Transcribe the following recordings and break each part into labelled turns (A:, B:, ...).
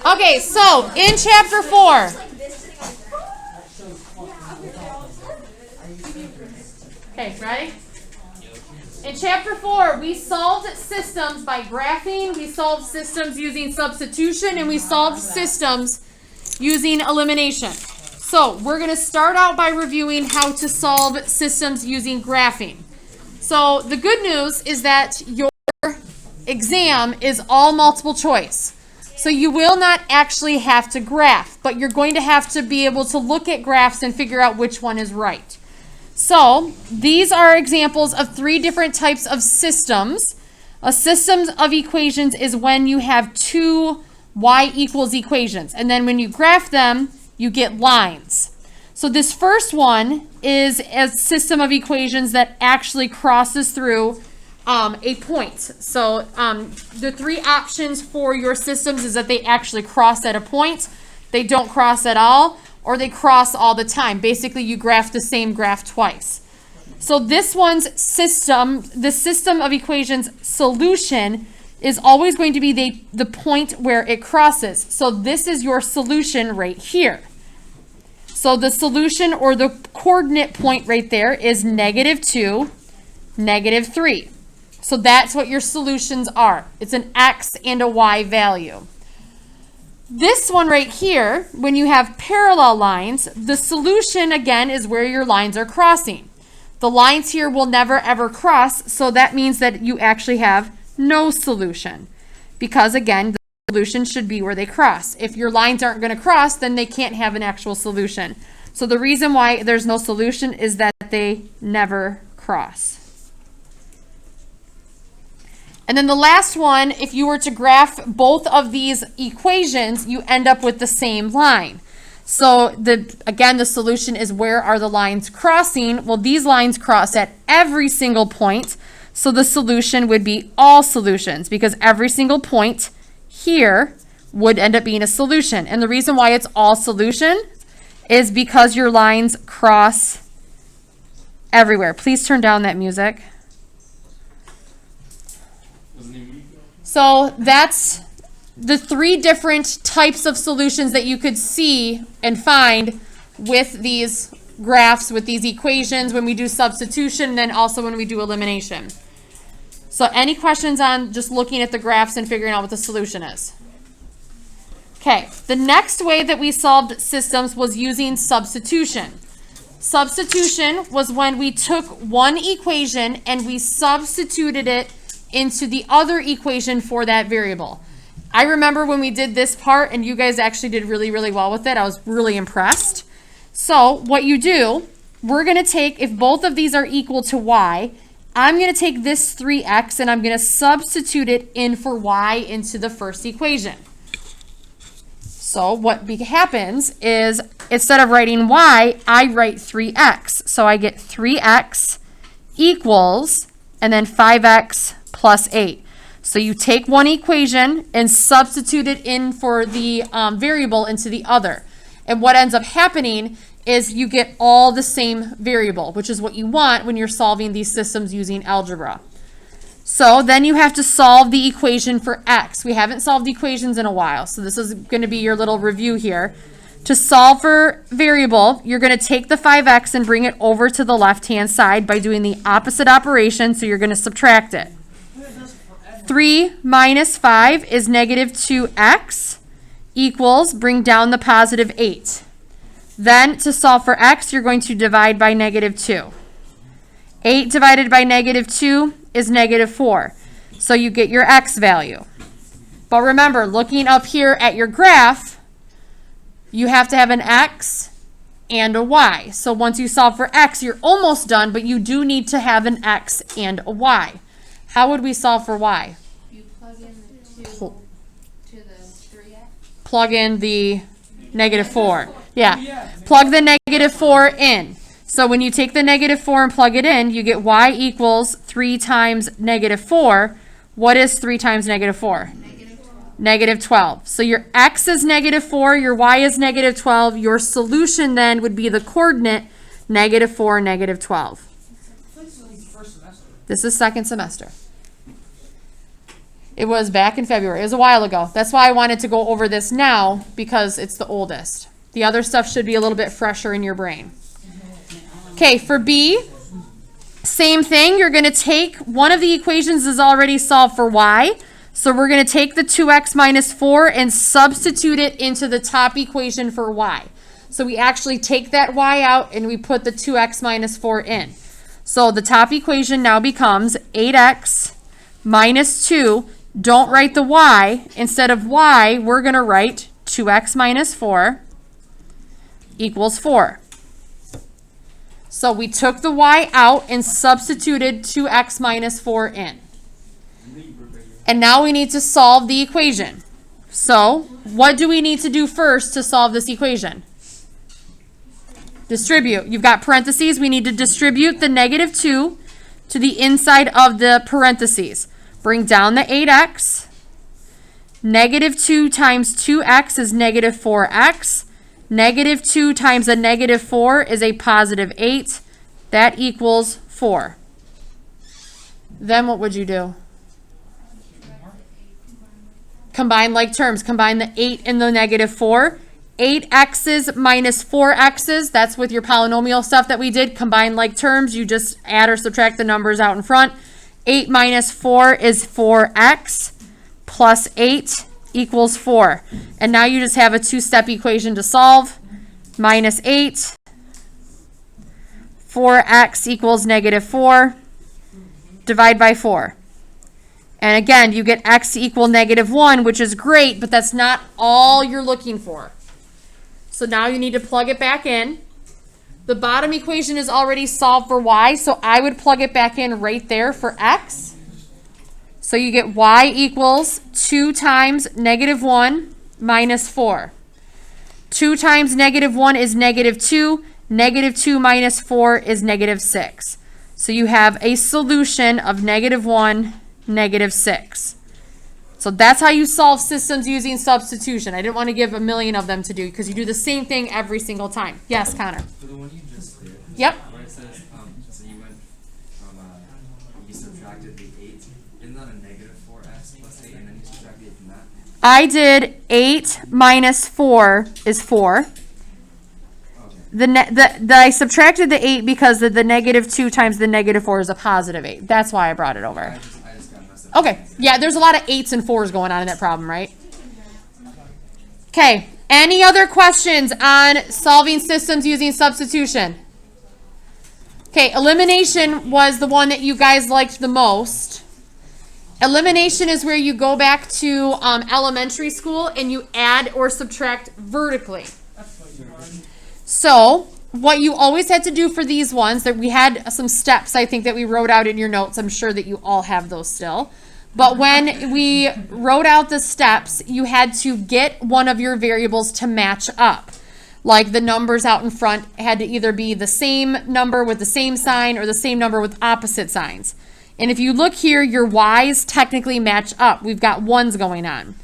A: Okay, so in chapter 4. Okay, ready? In chapter 4, we solved systems by graphing, we solved systems using substitution, and we solved systems using elimination. So we're going to start out by reviewing how to solve systems using graphing. So the good news is that your exam is all multiple choice. So you will not actually have to graph, but you're going to have to be able to look at graphs and figure out which one is right. So these are examples of 3 different types of systems. A system of equations is when you have 2 y equals equations, and then when you graph them, you get lines. So this first one is a system of equations that actually crosses through a point. So the 3 options for your systems is that they actually cross at a point, they don't cross at all, or they cross all the time. Basically, you graph the same graph twice. So this one's system, the system of equations solution, is always going to be the point where it crosses. So this is your solution right here. So the solution, or the coordinate point right there, is -2, -3. So that's what your solutions are. It's an x and a y value. This one right here, when you have parallel lines, the solution again is where your lines are crossing. The lines here will never ever cross, so that means that you actually have no solution. Because again, the solution should be where they cross. If your lines aren't going to cross, then they can't have an actual solution. So the reason why there's no solution is that they never cross. And then the last one, if you were to graph both of these equations, you end up with the same line. So again, the solution is where are the lines crossing? Well, these lines cross at every single point. So the solution would be all solutions, because every single point here would end up being a solution. And the reason why it's all solution is because your lines cross everywhere. Please turn down that music. So that's the 3 different types of solutions that you could see and find with these graphs, with these equations, when we do substitution, and then also when we do elimination. So any questions on just looking at the graphs and figuring out what the solution is? Okay, the next way that we solved systems was using substitution. Substitution was when we took one equation and we substituted it into the other equation for that variable. I remember when we did this part, and you guys actually did really, really well with it. I was really impressed. So what you do, we're going to take, if both of these are equal to y, I'm going to take this 3x and I'm going to substitute it in for y into the first equation. So what happens is, instead of writing y, I write 3x. So I get 3x equals, and then 5x plus 8. So you take one equation and substitute it in for the variable into the other. And what ends up happening is you get all the same variable, which is what you want when you're solving these systems using algebra. So then you have to solve the equation for x. We haven't solved equations in a while, so this is going to be your little review here. To solve for variable, you're going to take the 5x and bring it over to the left-hand side by doing the opposite operation, so you're going to subtract it. 3 minus 5 is -2x equals, bring down the positive 8. Then to solve for x, you're going to divide by -2. 8 divided by -2 is -4. So you get your x value. But remember, looking up here at your graph, you have to have an x and a y. So once you solve for x, you're almost done, but you do need to have an x and a y. How would we solve for y?
B: You plug in the 2 to the 3x.
A: Plug in the -4. Yeah. Plug the -4 in. So when you take the -4 and plug it in, you get y equals 3 times -4. What is 3 times -4? -12. So your x is -4, your y is -12. Your solution then would be the coordinate -4, -12. This is second semester. It was back in February. It was a while ago. That's why I wanted to go over this now, because it's the oldest. The other stuff should be a little bit fresher in your brain. Okay, for B, same thing. You're going to take one of the equations is already solved for y. So we're going to take the 2x minus 4 and substitute it into the top equation for y. So we actually take that y out and we put the 2x minus 4 in. So the top equation now becomes 8x minus 2. Don't write the y. Instead of y, we're going to write 2x minus 4 equals 4. So we took the y out and substituted 2x minus 4 in. And now we need to solve the equation. So what do we need to do first to solve this equation? Distribute. You've got parentheses. We need to distribute the negative 2 to the inside of the parentheses. Bring down the 8x. Negative 2 times 2x is negative 4x. Negative 2 times a negative 4 is a positive 8. That equals 4. Then what would you do? Combine like terms. Combine the 8 and the negative 4. 8x's minus 4x's. That's with your polynomial stuff that we did. Combine like terms. You just add or subtract the numbers out in front. 8 minus 4 is 4x plus 8 equals 4. And now you just have a two-step equation to solve. Minus 8. 4x equals negative 4. Divide by 4. And again, you get x equal negative 1, which is great, but that's not all you're looking for. So now you need to plug it back in. The bottom equation is already solved for y, so I would plug it back in right there for x. So you get y equals 2 times negative 1 minus 4. 2 times negative 1 is negative 2. Negative 2 minus 4 is negative 6. So you have a solution of negative 1, negative 6. So that's how you solve systems using substitution. I didn't want to give a million of them to do because you do the same thing every single time. Yes, Connor?
C: For the one you just did,
A: Yep.
C: where it says, so you went from, you subtracted the 8, isn't that a negative 4x plus 8, and then you subtracted 8 from that?
A: I did 8 minus 4 is 4.
C: Okay.
A: I subtracted the 8 because the negative 2 times the negative 4 is a positive 8. That's why I brought it over.
C: I just got messed up.
A: Okay, yeah, there's a lot of 8s and 4s going on in that problem, right? Okay, any other questions on solving systems using substitution? Okay, elimination was the one that you guys liked the most. Elimination is where you go back to elementary school and you add or subtract vertically. So what you always had to do for these ones, that we had some steps I think that we wrote out in your notes. I'm sure that you all have those still. But when we wrote out the steps, you had to get one of your variables to match up. Like the numbers out in front had to either be the same number with the same sign or the same number with opposite signs. And if you look here, your y's technically match up. We've got 1s going on.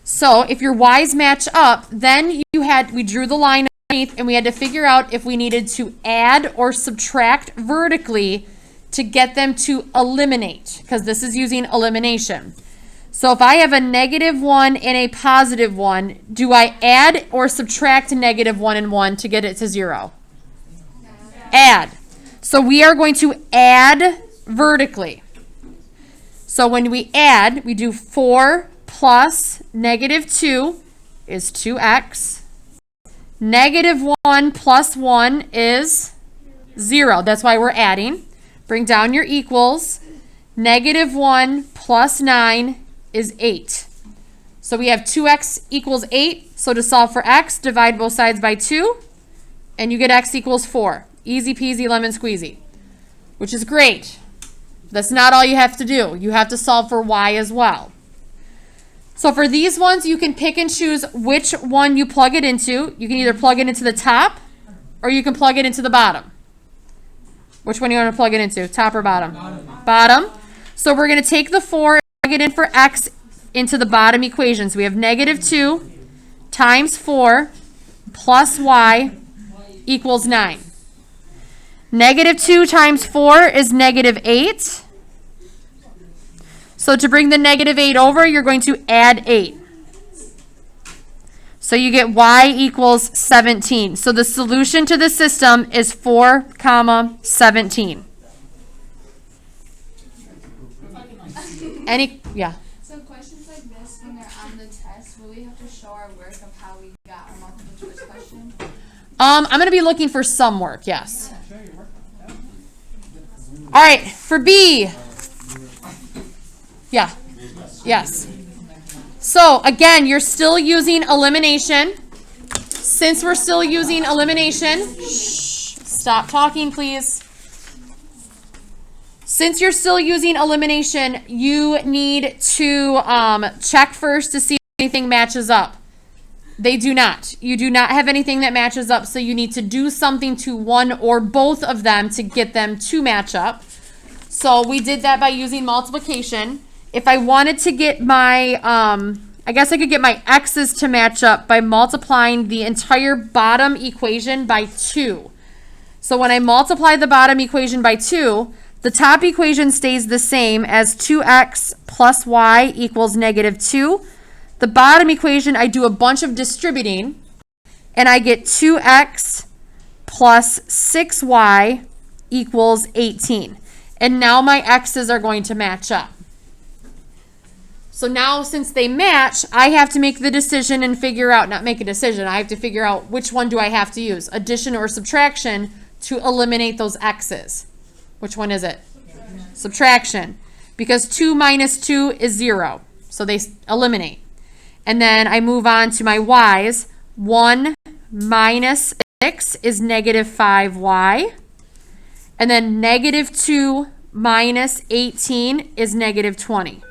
A: So if your y's match up, then we drew the line underneath and we had to figure out if we needed to add or subtract vertically to get them to eliminate, because this is using elimination. So if I have a negative 1 and a positive 1, do I add or subtract negative 1 and 1 to get it to 0? Add. So we are going to add vertically. So when we add, we do 4 plus negative 2 is 2x. Negative 1 plus 1 is 0. That's why we're adding. Bring down your equals. Negative 1 plus 9 is 8. So we have 2x equals 8. So to solve for x, divide both sides by 2, and you get x equals 4. Easy peasy lemon squeezy, which is great. That's not all you have to do. You have to solve for y as well. So for these ones, you can pick and choose which one you plug it into. You can either plug it into the top or you can plug it into the bottom. Which one do you want to plug it into? Top or bottom? Bottom. So we're going to take the 4 and plug it in for x into the bottom equation. So we have negative 2 times 4 plus y equals 9. Negative 2 times 4 is negative 8. So to bring the negative 8 over, you're going to add 8. So you get y equals 17. So the solution to the system is 4, comma, 17. Yeah.
B: So questions like this, when they're on the test, will we have to show our work of how we got our multiple choice question?
A: I'm going to be looking for some work, yes. All right, for B. Yeah. Yes. So, again, you're still using elimination. Since we're still using elimination, stop talking, please. Since you're still using elimination, you need to check first to see if anything matches up. They do not. You do not have anything that matches up, so you need to do something to one or both of them to get them to match up. So we did that by using multiplication. If I wanted to get my, I guess I could get my x's to match up by multiplying the entire bottom equation by 2. So when I multiply the bottom equation by 2, the top equation stays the same as 2x plus y equals negative 2. The bottom equation, I do a bunch of distributing, and I get 2x plus 6y equals 18. And now my x's are going to match up. So now since they match, I have to make the decision and figure out, not make a decision, I have to figure out which one do I have to use, addition or subtraction, to eliminate those x's. Which one is it? Subtraction. Because 2 minus 2 is 0. So they eliminate. And then I move on to my y's. 1 minus 6 is negative 5y. And then negative 2 minus 18 is negative 20.